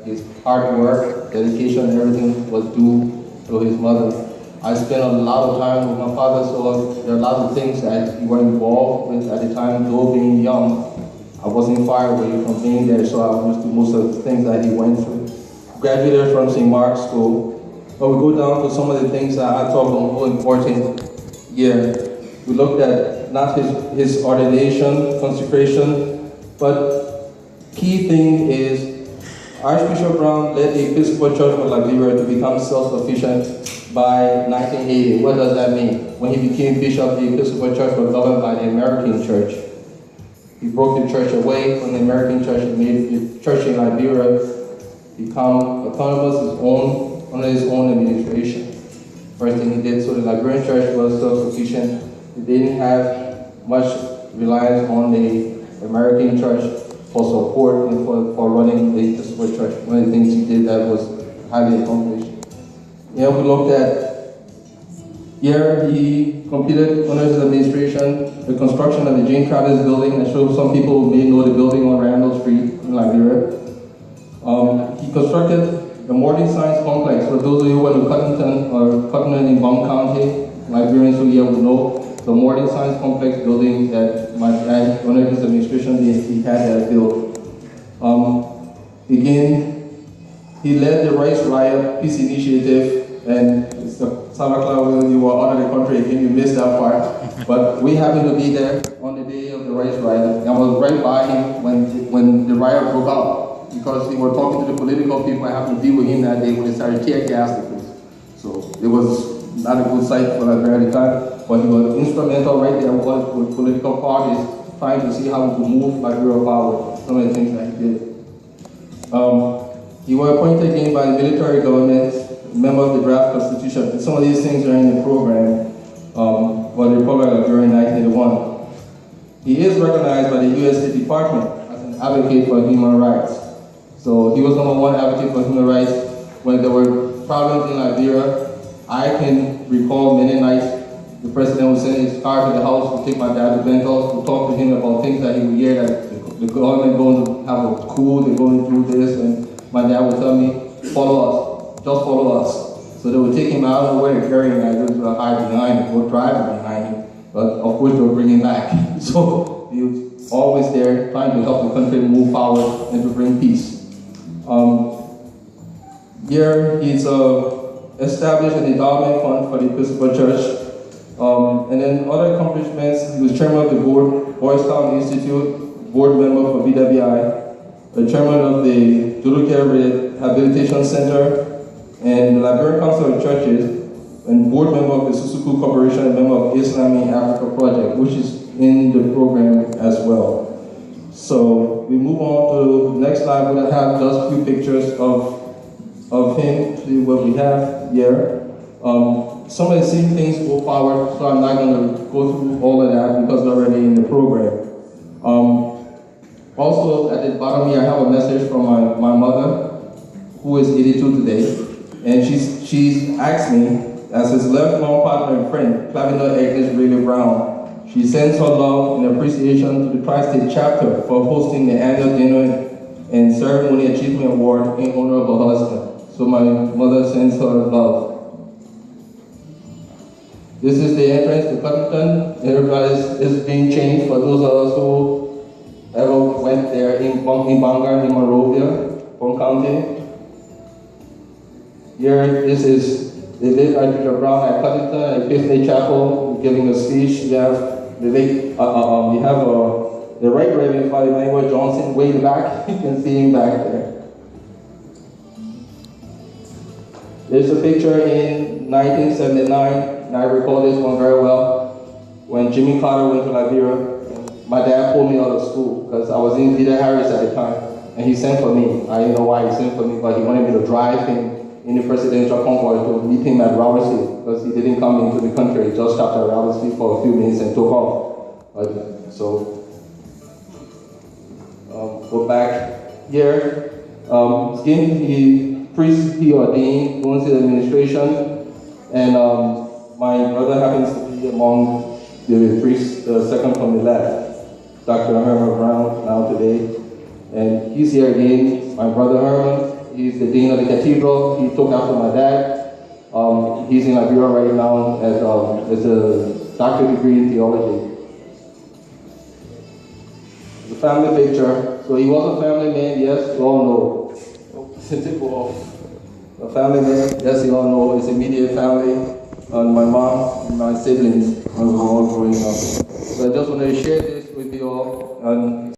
his hard work, dedication, and everything was due to his mother. I spent a lot of time with my father, so there are lots of things that we were involved with at the time. Though being young, I wasn't far away from being there, so I used to most of the things that he went through. Graduated from St. Mark's School, but we go down to some of the things that I thought were more important here. We looked at not his ordination, consecration, but key thing is Archbishop Brown led the Episcopal Church of Liberia to become self-sufficient by 1980. What does that mean? When he became bishop, the Episcopal Church was governed by the American Church. He broke the church away from the American Church and made the church in Liberia become autonomous, under his own administration. First thing he did, so the Liberian Church was self-sufficient. It didn't have much reliance on the American Church for support and for running the Episcopal Church. One of the things he did that was highly accomplished. Yeah, we looked at, here he completed under his administration the construction of the Jane Travis building. I showed some people who may know the building on Randall Street in Liberia. He constructed the Morning Science Complex. For those of you who went to Cottonton in Bum County, Liberians who here would know, the Morning Science Complex building that my dad, under his administration, he had that built. Again, he led the Rice Riot Peace Initiative, and Savakla, you were out of the country again, you missed that part. But we happened to be there on the day of the Rice Riot, and I was right by him when the riot broke out, because we were talking to the political people. I happened to be with him that day when they started tear gas the place. So it was not a good sight for Liberia at the time, but he was instrumental right there with political parties trying to see how we could move Liberia forward, some of the things that he did. He was appointed again by the military government, member of the draft constitution. Some of these things are in the program for the Republic of Liberia in 1981. He is recognized by the U.S. State Department as an advocate for human rights. So he was #1 advocate for human rights when there were problems in Liberia. I can recall many nights the president would send his car to the house to take my dad to Bentos to talk to him about things that he would hear, that the government going to have a coup, they're going to do this, and my dad would tell me, follow us, just follow us. So they would take him out of the way, carrying him, I would hide behind him, or drive behind him, but of course they would bring him back. So he was always there trying to help the country move forward and to bring peace. Here he's established an endowment fund for the Episcopal Church. And then other accomplishments, he was chairman of the board, Boys Town Institute, board member for BWI, the chairman of the Judicial Rehabilitation Center, and the Liberian Council of Churches, and board member of the Susuku Corporation and member of Islamic Africa Project, which is in the program as well. So we move on to the next slide. We're going to have just a few pictures of him, see what we have here. Some of the same things go forward, so I'm not going to go through all of that because they're already in the program. Also, at the bottom here, I have a message from my mother, who is 82 today, and she's asked me, as his lifelong partner and friend, Clavino Agnes Riley Brown, she sends her love and appreciation to the Tri-State chapter for hosting the annual dinner and ceremony achievement award in honor of her husband. So my mother sends her love. This is the entrance to Cottonton. Everybody is being changed for those of us who ever went there in Bangar, in Monrovia, Bong County. Here, this is the late Archbishop Brown at Cottonton at Epiphany Chapel giving a speech. You have the late, the Right Reverend Father Emmanuel Johnson way back. You can see him back there. There's a picture in 1979, and I recall this one very well, when Jimmy Carter went to Liberia. My dad pulled me out of school because I was in Peter Harris at the time, and he sent for me. I didn't know why he sent for me, but he wanted me to drive him in the presidential convoy to meet him at Robertson, because he didn't come into the country. He just stopped at Robertson for a few minutes and took off. Go back here. He ordained, going to the administration, and my brother happens to be among the priests, the second from the left, Dr. Herman Brown, now today. And he's here again. My brother Herman He's the dean of the cathedral. He took after my dad. He's in Liberia right now as a doctorate degree in theology. The family picture. So he was a family man, yes, you all know. Since it was a family man, yes, you all know. It's immediate family. And my mom and my siblings when we were all growing up. So I just wanted to share this with you all. And